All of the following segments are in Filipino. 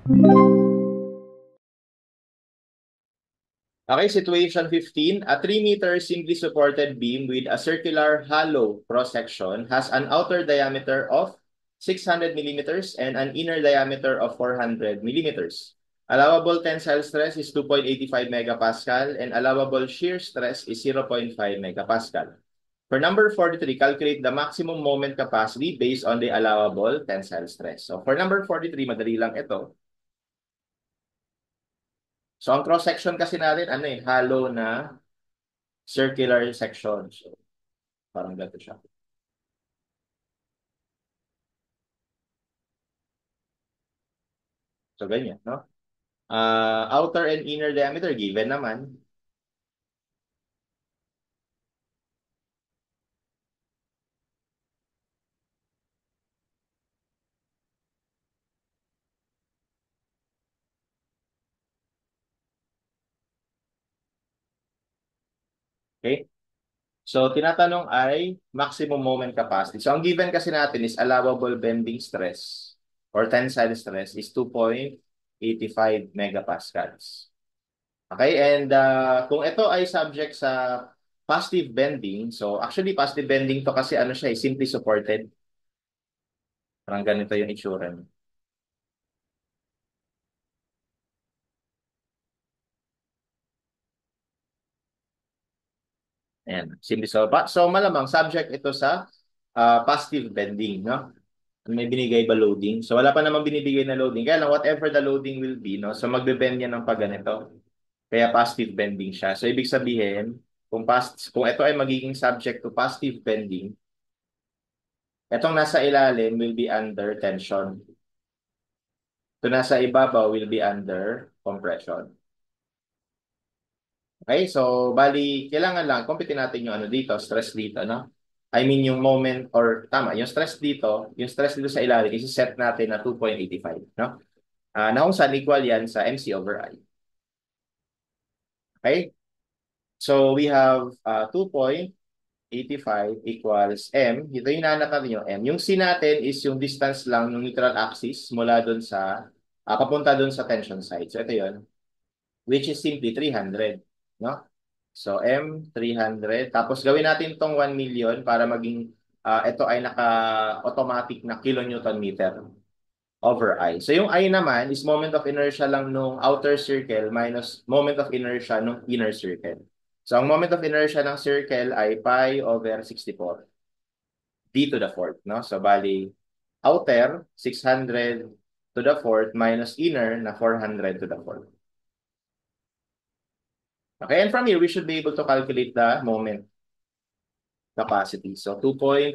Okay, situation 15. A 3-meter simply supported beam with a circular hollow cross-section has an outer diameter of 600 millimeters and an inner diameter of 400 millimeters. Allowable tensile stress is 2.85 megapascal and allowable shear stress is 0.5 megapascal. For number 43, calculate the maximum moment capacity based on the allowable tensile stress. So for number 43, madali lang ito. So ang cross-section kasi natin, ano eh, hollow na circular section. So parang ganito siya. So ganyan, no? Outer and inner diameter, given naman. Okay? So tinatanong ay maximum moment capacity. So ang given kasi natin is allowable bending stress or tensile stress is 2.85 megapascals. Okay, and kung ito ay subject sa positive bending, so actually positive bending to kasi ano siya, simply supported. Parang ganito yung itsura niya. Ayan, simply so malamang subject ito sa positive bending, no? May binigay ba loading? So wala pa namang binibigay na loading. Kaya lang, whatever the loading will be, no? So magbe-bend yan ng pagganito. Kaya positive bending siya. So ibig sabihin, kung ito ay magiging subject to positive bending, itong nasa ilalim will be under tension. Ito nasa ibabaw will be under compression. Okay, so bali, kailangan lang, kumpitin natin yung ano dito, stress dito, no? I mean yung moment, or tama, yung stress dito sa ilalim, isi-set natin na 2.85, no? Na kung saan equal yan sa MC over I. Okay? So we have 2.85 equals M. Ito yung nahanap natin yung M. Yung C natin is yung distance lang ng neutral axis mula doon sa, papunta doon sa tension side. So ito yun, which is simply 300, no? So M, 300. Tapos gawin natin tong 1 million para maging ito ay naka-automatic na kilonewton meter over I. So yung I naman is moment of inertia lang nung outer circle minus moment of inertia nung inner circle. So ang moment of inertia ng circle ay pi over 64 d to the fourth, no? So bali outer 600 to the fourth minus inner na 400 to the fourth. Okay, and from here we should be able to calculate the moment capacity. So 2.85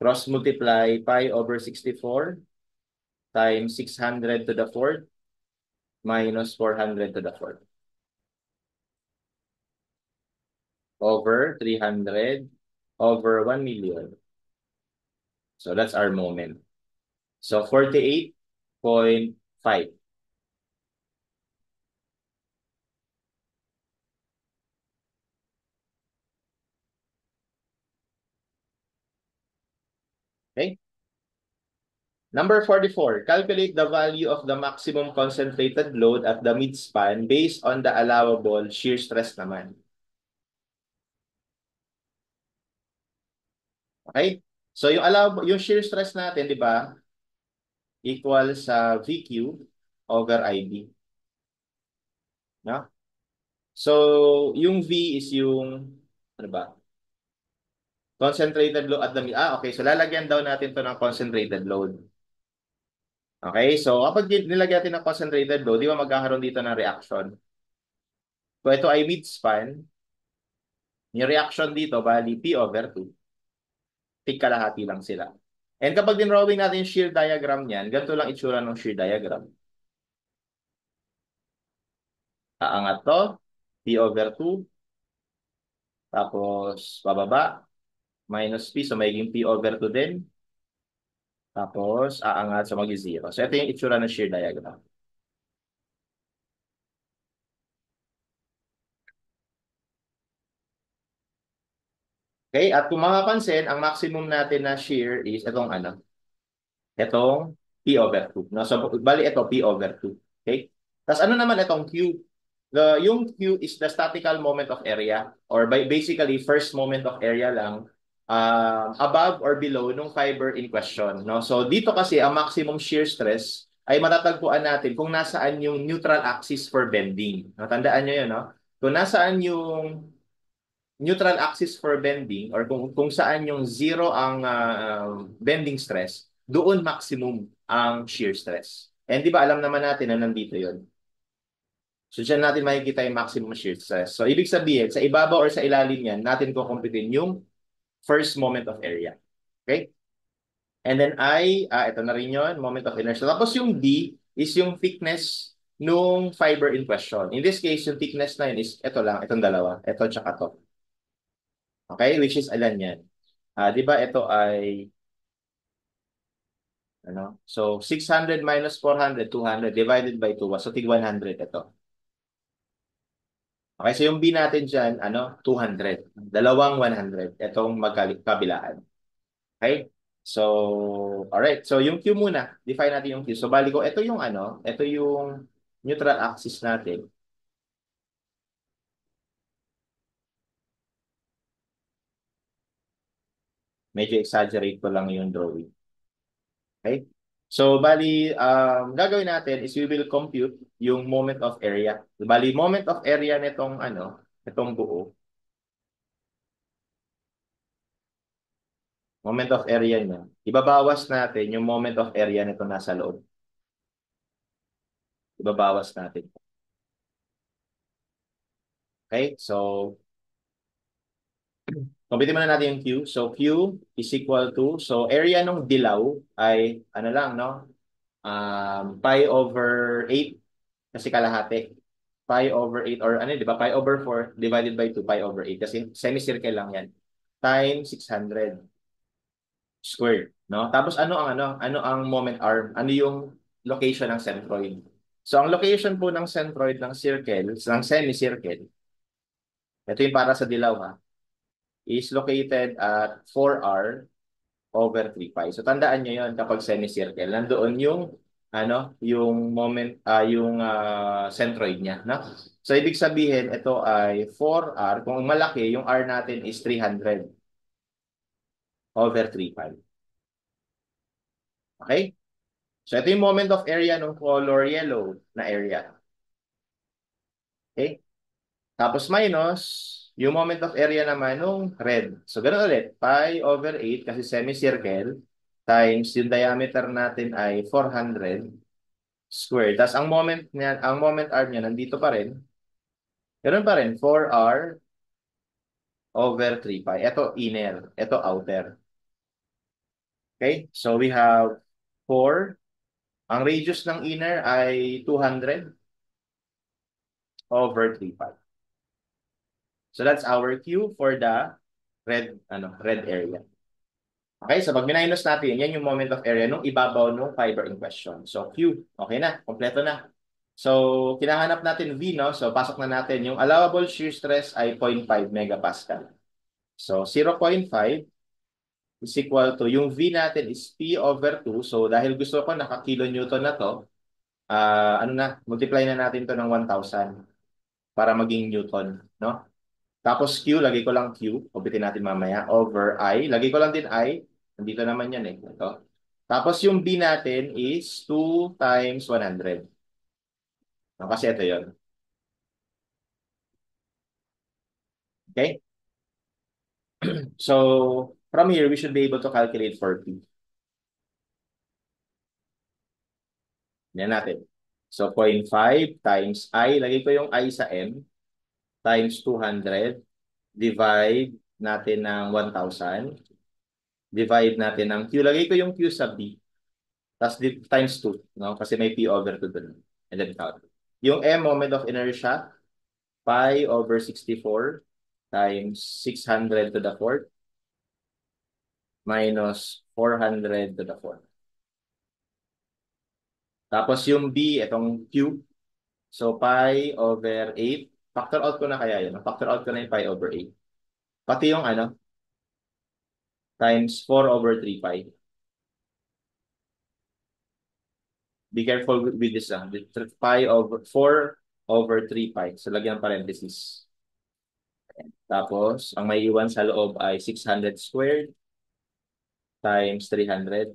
cross multiply pi over 64 times 600 to the fourth minus 400 to the fourth over 300 over 1 million. So that's our moment. So 48.5. Okay? Number 44, calculate the value of the maximum concentrated load at the midspan based on the allowable shear stress naman. Okay? So yung shear stress natin, di ba, equal sa VQ over IB. No? So, yung V is yung, ano ba? Concentrated load at the, okay. So, lalagyan daw natin to ng concentrated load. Okay? So, kapag nilagyan natin ng concentrated load, di ba magkakaroon dito ng reaction? So, ito ay midspan. Yung reaction dito, bali P over 2. Tig-kalahati lang sila. And kapag dinrawing natin yung shear diagram niyan, ganito lang itsura ng shear diagram. Aangat to, P over 2, tapos bababa, minus P, so magiging P over 2 din. Tapos, aangat sa mag-zero. So, ito yung itsura ng shear diagram. Okay? At kung makapansin, ang maximum natin na shear is itong ano? Itong P over 2. No? So, bali ito, P over 2. Okay? Tapos ano naman itong Q? Yung Q is the statical moment of area or basically first moment of area lang above or below nung fiber in question. No? So dito kasi ang maximum shear stress ay matatagpuan natin kung nasaan yung neutral axis for bending. No? Tandaan nyo yun, no? Kung nasaan yung neutral axis for bending or kung saan yung zero ang bending stress, doon maximum ang shear stress. And di ba alam naman natin na nandito yon. So dyan natin makikita yung maximum shear stress. So ibig sabihin, sa ibabaw or sa ilalim yan, natin kukumpitin yung first moment of area. Okay? And then ito na rin yun, moment of inertia. Tapos yung D is yung thickness nung fiber in question. In this case, yung thickness na yun is ito lang, itong dalawa. Ito tsaka to. Okay? Which is alan yan? Di ba ito ay ano? So 600 minus 400, 200 divided by 2. So tig 100 ito. Okay, so yung B natin dyan, 200. Dalawang 100. Itong magkabilaan. Okay? So, alright. So, yung Q muna. Define natin yung Q. So, bali ko, ito yung neutral axis natin. Medyo exaggerate ko lang yung drawing. Okay? So, bali, gagawin natin is we will compute yung moment of area. Bali, moment of area nitong, itong buo. Moment of area niya. Ibabawas natin yung moment of area nito nasa loob. Ibabawas natin. Okay? So, kumpitin muna natin yung Q. So, Q is equal to, so area nung dilaw ay, ano lang, no? Pi over 8 kasi kalahati. Pi over 8 or ano, di ba? Pi over 4 divided by 2, pi over 8 kasi semicircle lang yan. Times 600 squared, no? Tapos ano ang moment arm? Ano yung location ng centroid? So, ang location po ng centroid ng circle, ng semicircle, ito yung para sa dilaw ha, is located at 4R over 3 pi. So tandaan niyo 'yon kapag semicircle. Nandoon yung moment yung centroid niya, no? So ibig sabihin ito ay 4R. Kung malaki, yung R natin is 300 over 3 pi. Okay? So ito yung moment of area ng color yellow na area. Okay? Tapos minus yung moment of area naman nung red. So, ganoon ulit. Pi over 8 kasi semicircle times yung diameter natin ay 400 squared. Tapos ang moment arm niya nandito pa rin. Ganoon pa rin. 4R over 3 pi. Ito inner. Ito outer. Okay? So, we have 4. Ang radius ng inner ay 200 over 3 pi. So, that's our Q for the red area. Okay, so pag minus natin, yan yung moment of area nung ibabaw nung fiber in question. So, Q, okay na, kompleto na. So, kinahanap natin V, no? So, pasok na natin. Yung allowable shear stress ay 0.5 megapascal. So, 0.5 is equal to, yung V natin is P over 2. So, dahil gusto ko naka-kilonewton na to, multiply na natin to ng 1,000 para maging Newton, no? Tapos Q, lagay ko lang Q. Kumpitin natin mamaya. Over I. Lagay ko lang din I. Nandito naman yan eh. Ito. Tapos yung B natin is 2 times 100. No, kasi ito yon. Okay? So, from here, we should be able to calculate for P. Yan natin. So, 0.5 times I. Lagay ko yung I sa M. Times 200. Divide natin ng 1,000. Divide natin ng Q. Lagay ko yung Q sa B. Tapos times 2, no? Kasi may P over 2 dun. And then count. Yung M, moment of inertia, pi over 64 times 600 to the fourth minus 400 to the fourth. Tapos yung B, itong Q. So, pi over 8. Factor out ko na kaya yun. Factor out ko na yung pi over 8. Pati yung times 4 over 3 pi. Be careful with this. Pi over 4 over 3 pi. So, lagyan ng parenthesis. Tapos, ang may iwan sa loob ay 600 squared times 300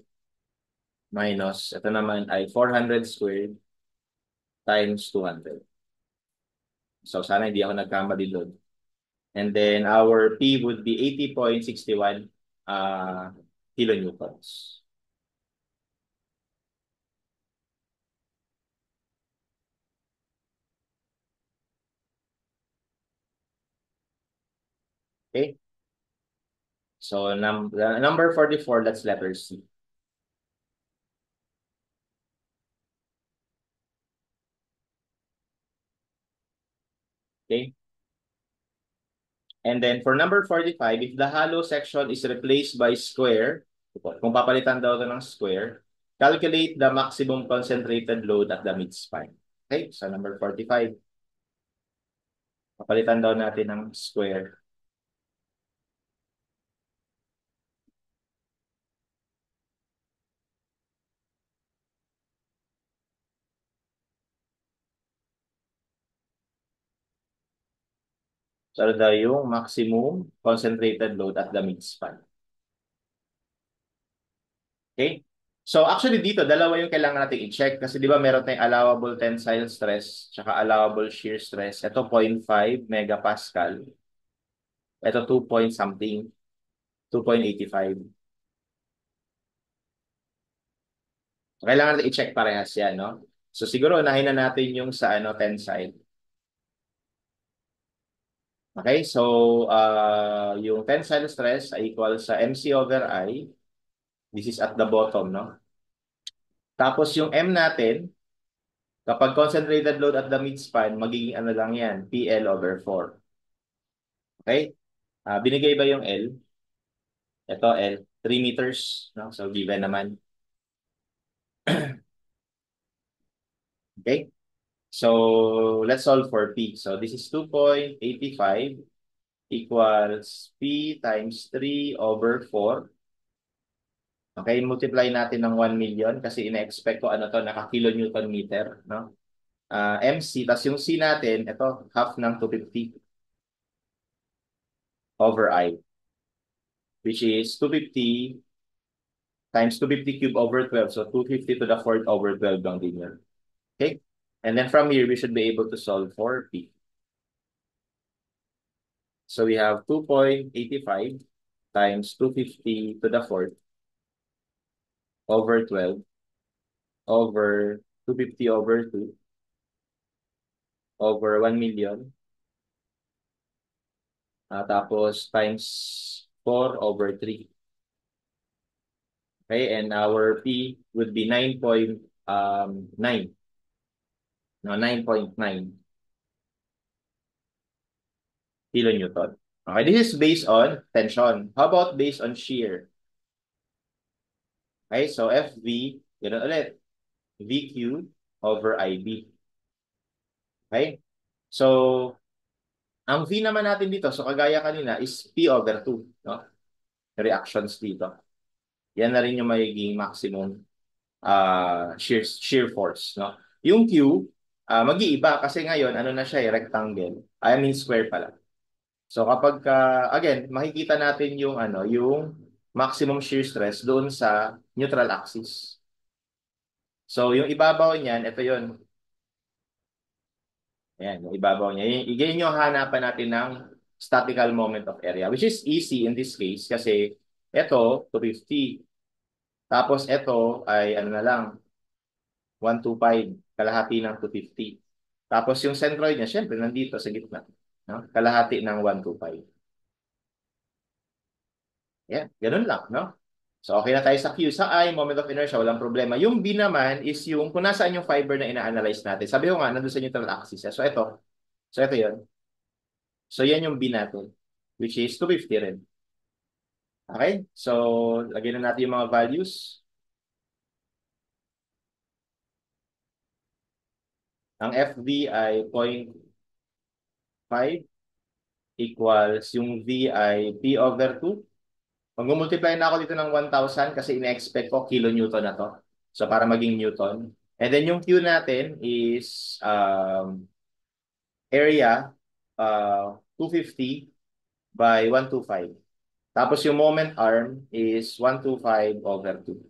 minus, ito naman ay 400 squared times 200. So, sana hindi ako nagkamali doon. And then, our P would be 80.61 kilonewtons. Okay? So, number 44, that's letter C. Okay? And then for number 45, if the hollow section is replaced by square, kung papalitan daw ito ng square, calculate the maximum concentrated load at the midspan. Okay, so number 45, papalitan daw natin ng square. So ano daw yung maximum concentrated load at the midspan. Okay? So actually dito, dalawa yung kailangan natin i-check kasi di ba meron tayong allowable tensile stress tsaka allowable shear stress. Ito 0.5 megapascal. Ito 2 point something, 2.85. Kailangan natin i-check parehas yan, no? So siguro unahin na natin yung sa tensile. Okay, so yung tensile stress ay equal sa MC over I. This is at the bottom, no? Tapos yung M natin, kapag concentrated load at the midspan, magiging ano lang yan, PL over 4. Okay? Binigay ba yung L? Ito, L. 3 meters, no? So given naman. Okay? So let's solve for P. So this is 2.85 equals P times 3 over 4. Okay, multiply natin ng 1 million kasi ina-expect ko ano to, naka-kilonewton meter, no? MC, tas yung C natin, ito, half ng 250 over I, which is 250 times 250 cube over 12, so 250 to the fourth over 12 lang din yun. Okay? And then from here, we should be able to solve for P. So we have 2.85 times 250 to the fourth over 12 over 250 over 2 over 1 million. Tapos times 4 over 3. Okay, and our P would be 9.9. No, 9.9 kilonewton. Okay, this is based on tension. How about based on shear? Okay, so FV, ganoon ulit. VQ over IB. Okay? So, ang V naman natin dito, so kagaya kanina, is P over 2. No? Reactions dito. Yan na rin yung magiging maximum shear force. No? Yung Q, mag-iiba kasi ngayon, ano na siya, rectangle. I mean square pala. So kapag, again, makikita natin yung, yung maximum shear stress doon sa neutral axis. So yung ibabaw niyan, ito yun. Ayan, yung ibabaw niya. Yan yung hanapan natin ng statical moment of area, which is easy in this case kasi ito, 250. Tapos ito ay ano na lang, 125, kalahati ng 250. Tapos yung centroid niya, syempre, nandito sa gitna. No? Kalahati ng 125. Yan, ganun lang, no? So, okay na tayo sa Q. Sa I, moment of inertia, walang problema. Yung B naman is yung kung nasaan yung fiber na ina-analyze natin. Sabi ko nga, nandun sa neutral axis. So, ito. So, ito yun. So, yan yung B natin, which is 250 rin. Okay? So, lagyan na natin yung mga values. Ang FV ay 0.5 equals yung V ay P over 2. Mag-multiply na ako dito ng 1,000 kasi ina-expect ko kilonewton na to. So, para maging newton. And then yung Q natin is area 250 by 125. Tapos yung moment arm is 125 over 2.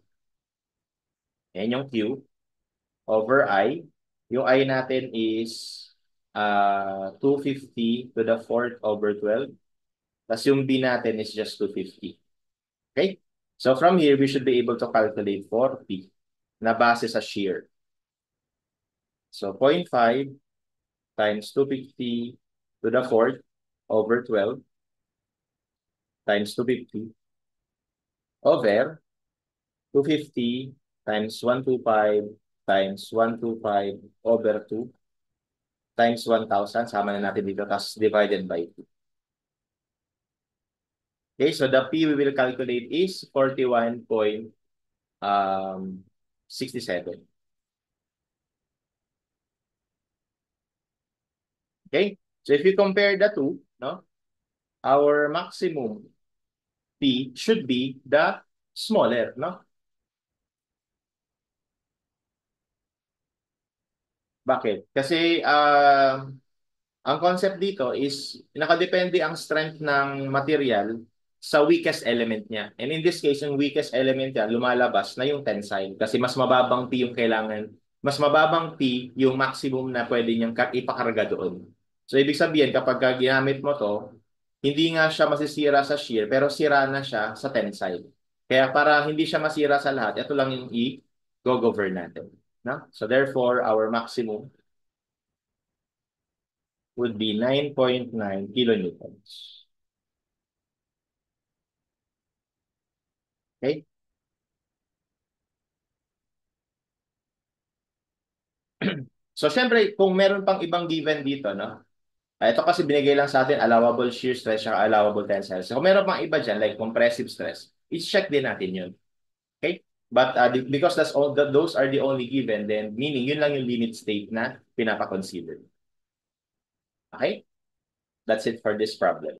Yan yung Q over I. Yung I natin is 250 to the fourth over 12. Tapos yung B natin is just 250. Okay? So from here, we should be able to calculate for P na base sa shear. So 0.5 times 250 to the fourth over 12 times 250 over 250 times 125 times 125 over 2 times 1,000. Sama na natin dito, tapos divided by 2. Okay, so the P we will calculate is 41.67. Okay, so if you compare the two, no, our maximum P should be the smaller, no? Bakit? Kasi ang concept dito is nakadepende ang strength ng material sa weakest element niya. And in this case, yung weakest element niya, lumalabas na yung tensile. Kasi mas mababang P yung kailangan, mas mababang P yung maximum na pwede niyang ipakarga doon. So, ibig sabihin, kapag ginamit mo to, hindi nga siya masisira sa shear, pero sira na siya sa tensile. Kaya para hindi siya masira sa lahat, ito lang yung i-go-govern natin. No? So, therefore, our maximum would be 9.9 kilonewtons. Okay? So, syempre, kung meron pang ibang given dito, no? Ito kasi binigay lang sa atin allowable shear stress at allowable tensile. So, kung meron pang iba dyan, like compressive stress, i-check din natin yun. Okay? But because those are the only given, then meaning yun lang yung limit state na pinapa-consider. Okay? That's it for this problem.